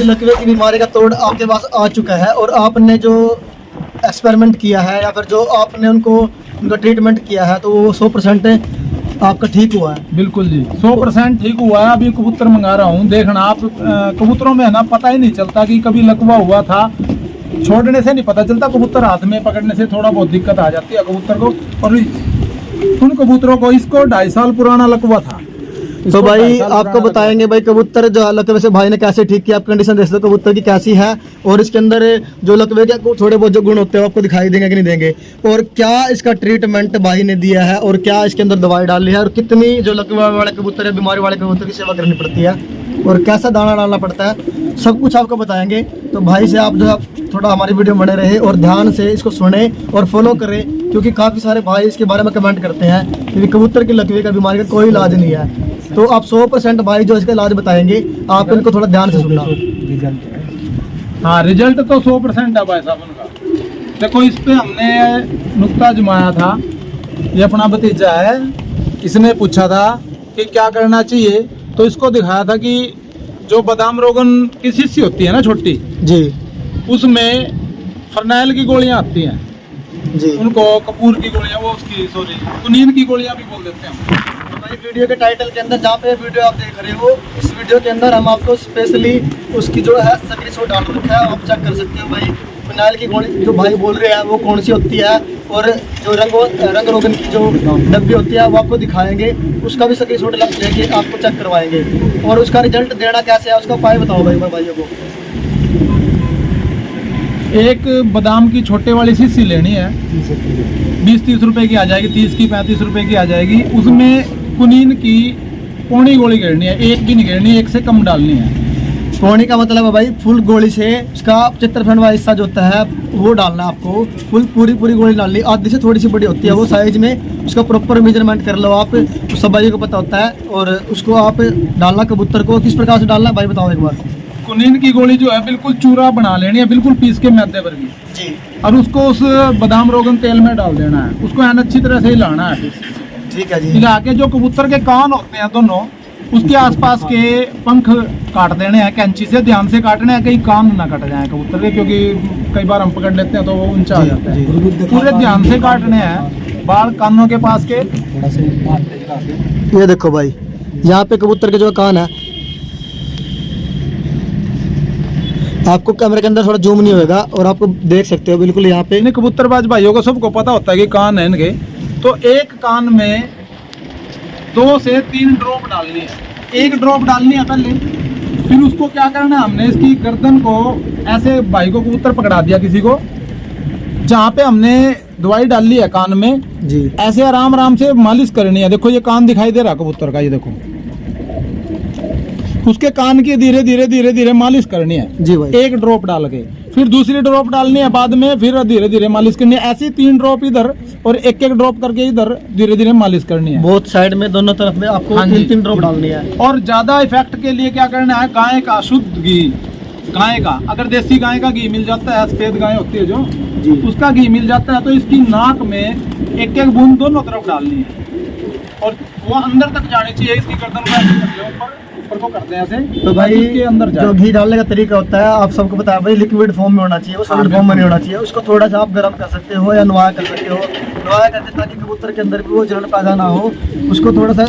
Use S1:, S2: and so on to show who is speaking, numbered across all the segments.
S1: लकवे की बीमारी का तोड़ आपके पास आ चुका है और आपने जो एक्सपेरिमेंट किया है या फिर जो आपने उनका ट्रीटमेंट किया है तो वो 100% आपका ठीक हुआ है।
S2: बिल्कुल जी 100% ठीक हुआ है। अभी कबूतर मंगा रहा हूँ, देखना आप। कबूतरों में है ना पता ही नहीं चलता कि कभी लकवा हुआ था, छोड़ने से नहीं पता चलता, कबूतर हाथ में पकड़ने से थोड़ा बहुत दिक्कत आ जाती है कबूतर को। और उन कबूतरों को इसको 2.5 साल पुराना लकवा था।
S1: तो भाई आपको बताएंगे भाई कबूतर जो लकवे से भाई ने कैसे ठीक किया। आप कंडीशन देख लो कबूतर की कैसी है और इसके अंदर जो लकवे के थोड़े बहुत जो गुण होते हैं आपको दिखाई देंगे कि नहीं देंगे, और क्या इसका ट्रीटमेंट भाई ने दिया है और क्या इसके अंदर दवाई डाली है और कितनी जो लकवे वाले कबूतर है बीमारी वाले कबूतर की सेवा करनी पड़ती है और कैसा दाना डालना पड़ता है, सब कुछ आपको बताएंगे। तो भाई से आप जो थोड़ा हमारी वीडियो बने रहे और ध्यान से इसको सुने और फॉलो करें, क्योंकि काफ़ी सारे भाई इसके बारे में कमेंट करते हैं कि कबूतर की लकवे का बीमारी का कोई इलाज नहीं है। तो आप 100% भाई जो इसका इलाज बताएंगे आप इनको थोड़ा ध्यान से सुनना।
S2: हाँ रिजल्ट तो 100% है भाई साहब उनका। देखो इस पे हमने नुक्ता जमाया था, ये अपना भतीजा है, इसने पूछा था कि क्या करना चाहिए, तो इसको दिखाया था कि जो बादाम रोगन की शीशी होती है ना छोटी
S1: जी,
S2: उसमें फरनैल की गोलियां आती हैं
S1: जी,
S2: उनको कपूर की गोलियां, वो उसकी सॉरी कुनीन की गोलियां भी बोल देते हैं।
S1: भाई वीडियो के टाइटल के अंदर जहाँ पे वीडियो आप देख रहे हो इस वीडियो के अंदर हम आपको स्पेशली उसकी जो है स्क्रीनशॉट डाल रखा है, आप चेक कर सकते हो भाई। फिनाइल की गोली जो भाई बोल रहे हैं वो कौन सी होती है और जो रंग रोगन की जो डब्बी होती है वो आपको दिखाएंगे, उसका भी स्क्रीनशॉट लेके आपको चेक करवाएंगे और उसका रिजल्ट देना कैसे है उसका उपाय बताओ भाई भाइयों को।
S2: एक बादाम की छोटे वाली शीशी लेनी है, 20-30 रुपए की आ जाएगी, 30 की 35 रुपए की आ जाएगी। उसमें कुनीन की पौनी गोली गिरनी है, एक भी नहीं गिरनी, एक से कम डालनी है।
S1: पौनी का मतलब है भाई फुल गोली से उसका 75% वाला हिस्सा जो होता है वो डालना है आपको, फुल पूरी गोली डालनी। आधी से थोड़ी सी बड़ी होती है वो साइज में, उसका प्रॉपर मेजरमेंट कर लो आप, सब भाई को पता होता है। और उसको आप डालना कबूतर को किस प्रकार से डालना है भाई बताओ एक बार।
S2: कुनीन की गोली जो है बिल्कुल चूरा बना लेनी है, बिल्कुल पीस के मैदे पर भी
S1: जी, और
S2: और उसको उस बादाम रोगन तेल में डाल देना है, उसको अच्छी तरह से हिलाना है।
S1: ठीक है जी,
S2: हिला के जो कबूतर के कान होते हैं दोनों, उसके आसपास के पंख काट देने हैं कैंची से, ध्यान से काटने हैं, कहीं कान ना कट जाए कबूतर के, क्योंकि कई बार हम पकड़ लेते हैं तो वो ऊंचा आ जाता है। पूरे ध्यान से काटने हैं बाल कानों के पास के।
S1: ये देखो भाई यहाँ पे कबूतर के जो कान है, आपको कैमरे के अंदर थोड़ा जूम नहीं होगा और आपको देख सकते हो बिल्कुल यहाँ पे।
S2: इन कबूतरबाज भाइयों को सबको पता होता है कि कान है इनके, तो एक कान में 2 से 3 ड्रॉप डालनी है। एक ड्रॉप डालनी है पहले, फिर उसको क्या करना है, हमने इसकी गर्दन को ऐसे भाई को कबूतर पकड़ा दिया किसी को, जहाँ पे हमने दवाई डाली है कान में
S1: जी,
S2: ऐसे आराम से मालिश करनी है। देखो ये कान दिखाई दे रहा कबूतर का, ये देखो उसके कान की धीरे मालिश करनी है
S1: जी भाई।
S2: एक ड्रॉप डाल के, फिर दूसरी ड्रॉप डालनी है बाद में, फिर धीरे मालिश करनी है। ऐसी 3 ड्रॉप इधर और एक ड्रॉप करके इधर धीरे मालिश करनी है।
S1: बहुत साइड में दोनों तरफ में आपको
S2: हाँ
S1: 3 ड्रॉप डालनी है।
S2: और ज्यादा इफेक्ट के लिए क्या करना है, गाय का शुद्ध घी, गाय का अगर देसी गाय का घी मिल जाता है, सफेद गाय होती है जो
S1: जी,
S2: उसका घी मिल जाता है, तो इसकी नाक में एक बूंद दोनों तरफ डालनी है और वो अंदर तक जानी चाहिए। इसकी गर्दन का ऊपर को करते हैं ऐसे,
S1: तो भाई
S2: उसके अंदर
S1: जो घी डालने का तरीका होता है आप सबको पता है भाई, लिक्विड फॉर्म में होना चाहिए, वो सॉलिड फॉर्म में नहीं होना चाहिए। उसको थोड़ा सा आप गर्म कर सकते हो या नुआ कर सकते हो, नुआ करके ताकि कबूतर के अंदर भी वो जलन पैदा ना हो। उसको थोड़ा सा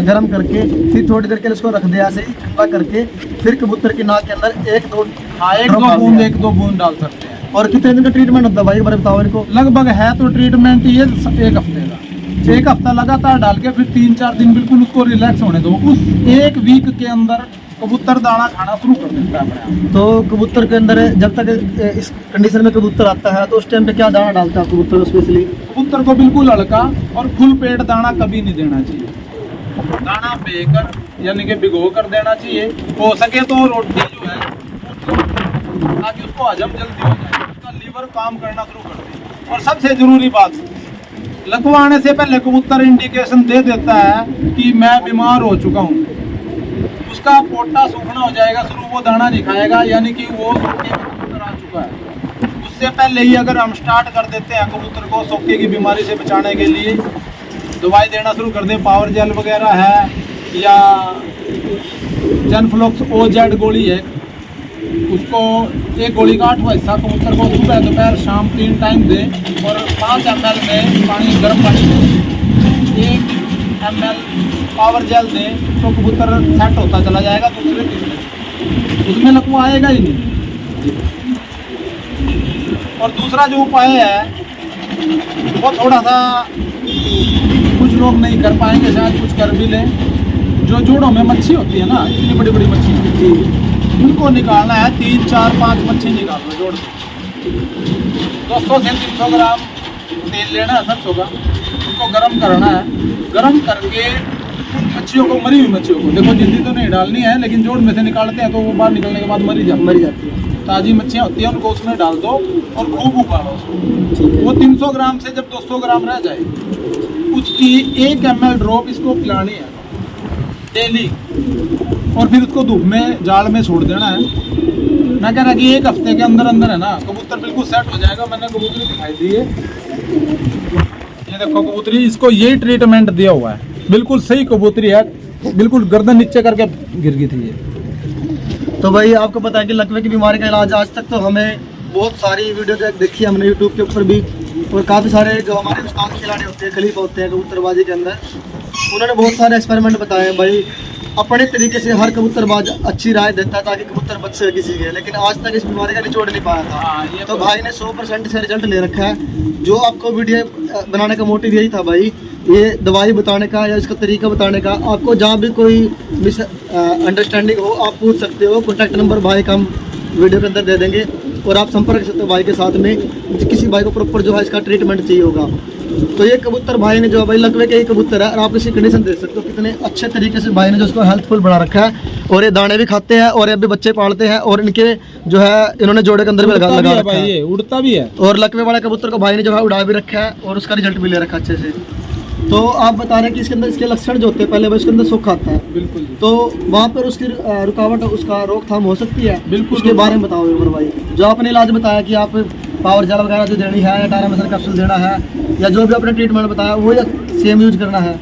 S1: गर्म करके फिर थोड़ी देर के लिए उसको रख दिया ऐसे ही ठंडा करके, फिर कबूतर की नाक के अंदर 1-2
S2: बूंद डाल सकते हैं।
S1: और कितने दिन का ट्रीटमेंट होता है भाई एक बार बताओ इनको।
S2: लगभग है तो ट्रीटमेंट ये 1 हफ्ते का, 1 हफ्ता लगातार डाल के फिर 3-4 दिन बिल्कुल उसको रिलैक्स होने दो। उस 1 वीक के अंदर कबूतर दाना खाना शुरू कर देता है अपने आप।
S1: तो कबूतर के अंदर जब तक इस कंडीशन में कबूतर आता है तो उस टाइम पे क्या दाना डालता है कबूतर को स्पेशली?
S2: कबूतर को बिल्कुल हल्का और फुल पेट दाना कभी नहीं देना चाहिए। दाना बेकर यानी कि भिगो कर देना चाहिए, हो सके तो रोटी जो है ताकि उसको हजम जल्दी हो जाए, उसका लीवर काम करना शुरू कर दे। और सबसे जरूरी बात, लकवा आने से पहले कबूतर इंडिकेशन दे देता है कि मैं बीमार हो चुका हूँ। उसका पोटा सूखना हो जाएगा शुरू, वो दाना नहीं खाएगा, यानी कि वो सोके में कबूतर आ चुका है। उससे पहले ही अगर हम स्टार्ट कर देते हैं कबूतर को सोके की बीमारी से बचाने के लिए दवाई देना शुरू कर दें, पावर जेल वगैरह है या जनफ्लॉक्स OZ गोली है, उसको एक गोली का 8वां हिस्सा कबूतर को सुबह दोपहर शाम 3 टाइम दें और 5 ml में पानी, गर्म पानी में 1 ml पावर जेल दें तो कबूतर सेट होता चला जाएगा। दूसरे तीसरे उसमें लकवा आएगा ही नहीं। और दूसरा जो उपाय है वो थोड़ा सा कुछ लोग नहीं कर पाएंगे, शायद कुछ कर भी लें। जो जोड़ों में मच्छी होती है ना, इतनी बड़ी बड़ी मच्छी, उनको निकालना है। 3, 4, 5 मच्छी निकालना जोड़ के 200 से 300 ग्राम तेल लेना है सरसों का, उसको गर्म करना है। गर्म करके मच्छियों को, मरी हुई मच्छियों को, देखो जिंदी तो नहीं डालनी है, लेकिन जोड़ में से निकालते हैं तो वो बाहर निकलने के बाद मरी जाती है। ताज़ी मच्छियाँ होती हैं उनको उसमें डाल दो और खूब उबालो उसको। वो 300 ग्राम से जब 200 ग्राम रह जाए उसकी 1 ml ड्रॉप इसको पिलानी है डेली, और फिर उसको धूप में जाल में छोड़ देना है। मैं कह रहा कि 1 हफ्ते के अंदर अंदर है ना कबूतर बिल्कुल सेट हो जाएगा। मैंने कबूतरी दिखाई दी है, ये देखो कबूतरी, इसको यही ट्रीटमेंट दिया हुआ है, बिल्कुल सही कबूतरी है, बिल्कुल गर्दन नीचे करके गिर गई थी ये।
S1: तो भाई आपको पता है कि लकवे की बीमारी का इलाज आज तक तो हमें बहुत सारी वीडियो देखी है हमने यूट्यूब के ऊपर भी, और काफ़ी सारे जो हमारे उस्ताद खिलाड़ी होते हैं, खलीफा होते हैं कबूतरबाजी के अंदर, उन्होंने बहुत सारे एक्सपेरिमेंट बताए हैं भाई। अपने तरीके से हर कबूतरबाज अच्छी राय देता है ताकि कबूतर बच सके किसी के, लेकिन आज तक इस बीमारी का निचोड़ नहीं पाया था। तो भाई ने 100% से रिजल्ट ले रखा है। जो आपको वीडियो बनाने का मोटिव यही था भाई, ये दवाई बताने का या इसका तरीका बताने का। आपको जहाँ भी कोई मिस अंडरस्टैंडिंग हो आप पूछ सकते हो, कॉन्टैक्ट नंबर भाई का हम वीडियो के अंदर दे देंगे और आप संपर्क कर सकते हो भाई के साथ में, किसी भाई को प्रॉपर जो है इसका ट्रीटमेंट चाहिए होगा। तो ये कबूतर भाई ने जो भाई लकवे के ही कबूतर है, और आप इसकी कंडीशन देख सकते हो कितने अच्छे तरीके से भाई ने जो उसको हेल्थफुल बना रखा है, और ये दाने भी खाते हैं और ये भी बच्चे पालते हैं, और इनके जो है इन्होंने जोड़े के अंदर भी लगा रखा है,
S2: ये उड़ता भी है।
S1: और लकवे वाले कबूतर को भाई ने जो है उड़ा भी रखा है और उसका रिजल्ट भी ले रखा है अच्छे से। तो आप बता रहे हैं कि इसके अंदर इसके लक्षण जो होते हैं, पहले भाई इसके अंदर सुख आता है,
S2: बिल्कुल,
S1: तो वहाँ पर उसकी रुकावट, उसका रोकथाम हो सकती है,
S2: बिल्कुल
S1: उसके बारे में बताओ एक बार भाई। जो आपने इलाज बताया कि आप पावर जेल वगैरह जो देनी है या टायरामेथल कैप्सूल देना है, या जो भी आपने ट्रीटमेंट बताया वो सेम यूज करना है।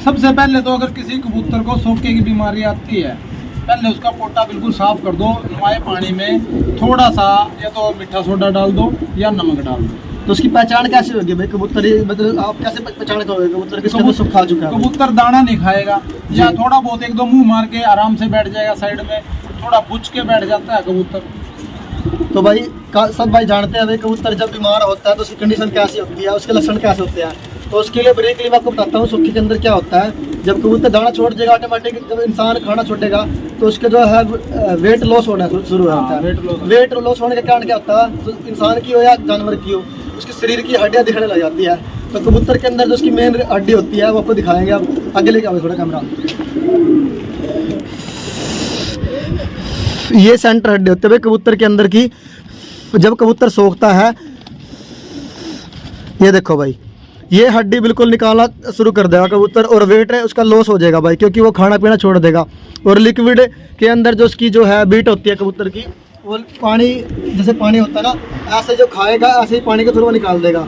S2: सबसे पहले तो अगर किसी कबूतर को सोके की बीमारी आती है, पहले उसका पोटा बिल्कुल साफ कर दो, नवाए पानी में थोड़ा सा या तो मीठा सोडा डाल दो या नमक डाल दो।
S1: तो उसकी पहचान कैसे होगी भाई कबूतर, मतलब आप कैसे पहचान करोगे कबूतर किसके अंदर सुख खा चुका है?
S2: कबूतर दाना नहीं खाएगा या थोड़ा बहुत एक दो मुंह मार के आराम से बैठ जाएगा साइड में, थोड़ा बुझ के बैठ जाता है कबूतर।
S1: तो भाई सब भाई जानते हैं भाई कबूतर जब बीमार होता है तो उसकी कंडीशन कैसी होती है, उसके लक्षण कैसे होते हैं। तो उसके लिए ब्रीफली मैं आपको बताता हूँ सुक्की के अंदर क्या होता है। जब कबूतर दाना छोड़ देगा ऑटोमेटिक, जब इंसान खाना छोड़ेगा तो उसके जो है वेट लॉस होना शुरू हो जाता है। वेट लॉस होने के कारण क्या होता है, तो इंसान की हो या जानवर की हो, उसके शरीर की हड्डियाँ दिखने लग जाती है। तो कबूतर के अंदर जो उसकी मेन हड्डी होती है वो आपको दिखाएंगे, आप आगे लेके आओगे थोड़ा कैमरा। ये सेंटर हड्डी होती है भाई कबूतर के अंदर की। जब कबूतर सोखता है, ये देखो भाई, ये हड्डी बिल्कुल निकालना शुरू कर देगा कबूतर, और वेट है उसका लॉस हो जाएगा भाई, क्योंकि वो खाना पीना छोड़ देगा। और लिक्विड के अंदर जो उसकी जो है बीट होती है कबूतर की, वो पानी, जैसे पानी होता है ना, ऐसे जो खाएगा ऐसे ही पानी के थ्रू निकाल देगा।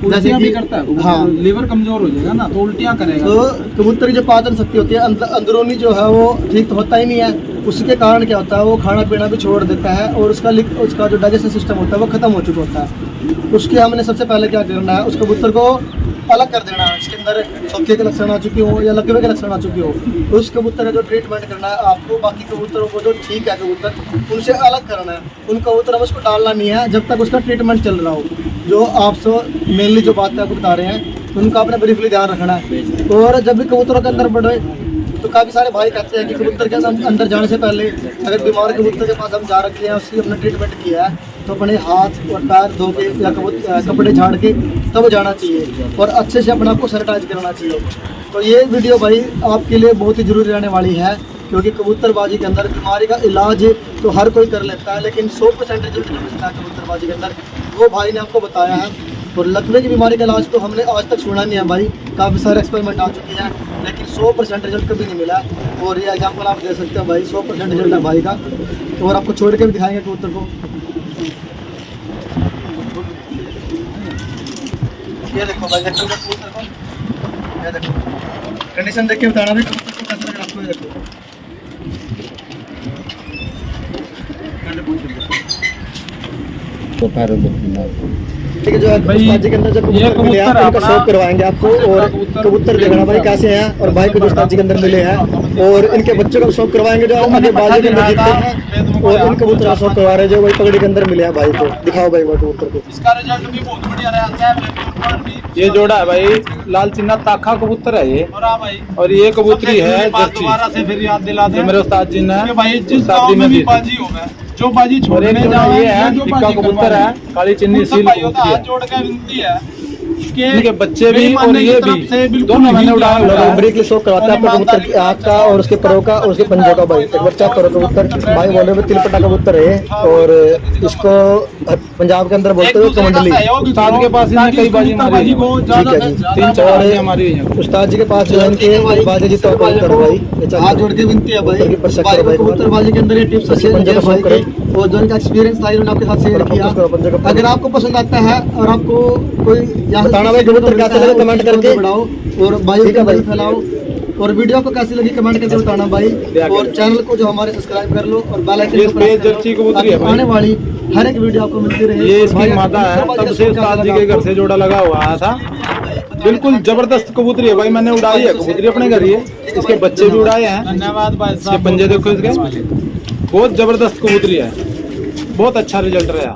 S1: जैसे भी करता है, हाँ, लीवर कमजोर हो जाएगा ना तो उल्टियाँ करेगा। तो कबूतर की जो पाचन शक्ति होती है अंदरूनी जो है वो ठीक तो होता ही नहीं है, उसके कारण क्या होता है वो खाना पीना भी छोड़ देता है, और उसका जो डाइजेशन सिस्टम होता है वो खत्म हो चुका होता है। उसके हमने सबसे पहले क्या करना है, उस कबूतर को अलग कर देना है। इसके अंदर सोखे के लक्षण आ चुके हो या लकवे के लक्षण आ चुके हो, तो उस कबूतर का जो ट्रीटमेंट करना है आपको, बाकी कबूतरों को जो ठीक है कबूतर उनसे अलग करना है। उन कबूतरों में उसको डालना नहीं है जब तक उसका ट्रीटमेंट चल रहा हो। जो आपसे मेनली जो बातें आपको बता रहे हैं उनका आपने ब्रीफली ध्यान रखना है। और जब भी कबूतरों के अंदर बढ़े तो काफ़ी सारे भाई कहते हैं कि कबूतर के अंदर जाने से पहले अगर बीमार कबूतर के पास हम जा रखे हैं, उसकी हमने ट्रीटमेंट किया है, तो अपने हाथ और पैर धो के या कपड़े झाड़ के तब जाना चाहिए, और अच्छे से अपने आप को सैनिटाइज करना चाहिए। तो ये वीडियो भाई आपके लिए बहुत ही ज़रूरी रहने वाली है, क्योंकि कबूतरबाजी के अंदर बीमारी का इलाज तो हर कोई कर लेता है, लेकिन 100% रिजल्ट नहीं मिलता है कबूतरबाजी के अंदर, वो भाई ने आपको बताया है। और लकवे की बीमारी का इलाज तो हमने आज तक सुना नहीं है भाई, काफ़ी सारे एक्सपेरिमेंट आ चुके हैं, लेकिन 100% रिजल्ट कभी नहीं मिला। और ये एग्जाम्पल आप दे सकते हो भाई, 100% रिजल्ट है भाई का। और आपको छोड़ के भी दिखाएंगे कबूतर को। ये देखो भाई, देखो कबूतर को, ये देखो कंडीशन देख के बताना भी कबूतर को कैसा लगा आपको। ये देखो ठीक है, जो है
S2: भाई,
S1: उस्ताद जी के अंदर जो
S2: ये
S1: कबूतर मिले हैं
S2: कबूतर
S1: उनका
S2: अपना-
S1: शौक करवाएंगे आपको। और कबूतर देखना भाई कैसे हैं, और भाई को जो उस्ताद जी के अंदर मिले हैं, और इनके बच्चों का शौक करवाएंगे जो आगे बाजू के अंदर दिखते हैं। और इन कबूतर का शौक करवा रहे हैं जो भाई पगड़ी के अंदर मिले हैं भाई को। दिखाओ भाई वो कबूतर को।
S2: इसका रिजल्ट भी बहुत बढ़िया रहा है। ये जोड़ा है भाई, लाल चिन्ना ताखा कबूतर है ये, और ये कबूतरी है
S3: दोबारा से फिर याद दिला
S2: जो
S3: दें
S2: मेरे उस्ताद जी ने
S3: कि भाई जिस
S2: उस्ताद
S3: गांव
S2: जी
S3: में
S2: ने
S3: भी
S2: दी थी।
S3: बाजी होगा, जो बाजी
S2: और
S3: छोड़ने
S2: एक जोड़ा
S3: जाए
S2: ये है,
S3: जो
S2: टिक्का
S3: बाजी
S2: कबूतर है, काली चिन्नी
S3: उनका
S2: सील
S3: भाइयों का
S2: कबूतरी
S3: हाथ
S2: है।
S3: जोड़ के विनती है कि
S2: इनके बच्चे भी
S3: बेईमानी
S2: और
S3: की
S2: ये
S3: तरफ
S2: भी
S3: से बिल्कुल
S2: दोनों मैंने
S3: नहीं
S2: उड़ाया
S3: किया
S2: हुआ है।
S1: ब्रेक शौक करवाते हैं आपको कबूतर की आँख का, और उसके परों का, और उसके पंजों का भाई। एक बार चेक करो कबूतर, भाई बोले में तिलपटा कबूतर है, और इसको पंजाब के अंदर बोलते हैं कमंडली।
S2: उस्ताद के पास इन्हें कई बाजी मारी है।
S1: ठीक है जी,
S2: 3-4 बाजियां मारी हुई हैं।
S1: उस्ताद जी के पास जो है इनके बाजे जीता हुआ कबूतर है भाई। ये चल
S3: हाथ जोड़ के विनती है भाई,
S1: कबूतर की परछक
S3: भाई
S1: करो भाई।
S3: कबूतरबाजी के अंदर ये टिप्स
S1: उसके पंजे को शौक करें।
S3: और जो इनका एक्सपीरियंस था इन्होंने आपके साथ शेयर
S1: फोकस
S3: किया।
S1: करो पंजे को।
S3: अगर आपको पसंद आता है और आपको कोई यहाँ से
S1: बताना भाई कबूतर कैसे लगे कमेंट करके।
S3: बढ़ाओ और भाई
S1: ठीक है भाई।
S3: फैलाओ, और वीडियो को कैसी लगी कमेंट करके बताना भाई। और चैनल को जो हमारे सब्सक्राइब कर लो, और बेल आइकन
S2: ये
S3: को प्रेस
S2: स्पेस
S3: कर लो,
S2: जर्सी कबूतरी है
S3: ताकि
S2: भाई।
S3: आने वाली हर एक वीडियो आपको मिलती रहे।
S2: ये इसकी
S3: भाई,
S2: माता है,
S3: कबूतरबाजी
S2: तब
S3: का
S2: से
S3: शौक
S2: उस्ताद जी
S3: कैसा
S2: के
S3: लगा
S2: घर से जोड़ा लगा हुआ आया था। बिल्कुल जबरदस्त कबूतरी है भाई, मैंने उड़ाई है कबूतरी अपने घर ही है। इसके बच्चे भी उड़ाए हैं।
S3: धन्यवाद भाई
S2: इसके
S3: साहब।
S2: पंजे देखो इसके, बहुत जबरदस्त कबूतरी है, बहुत अच्छा रिजल्ट रहा।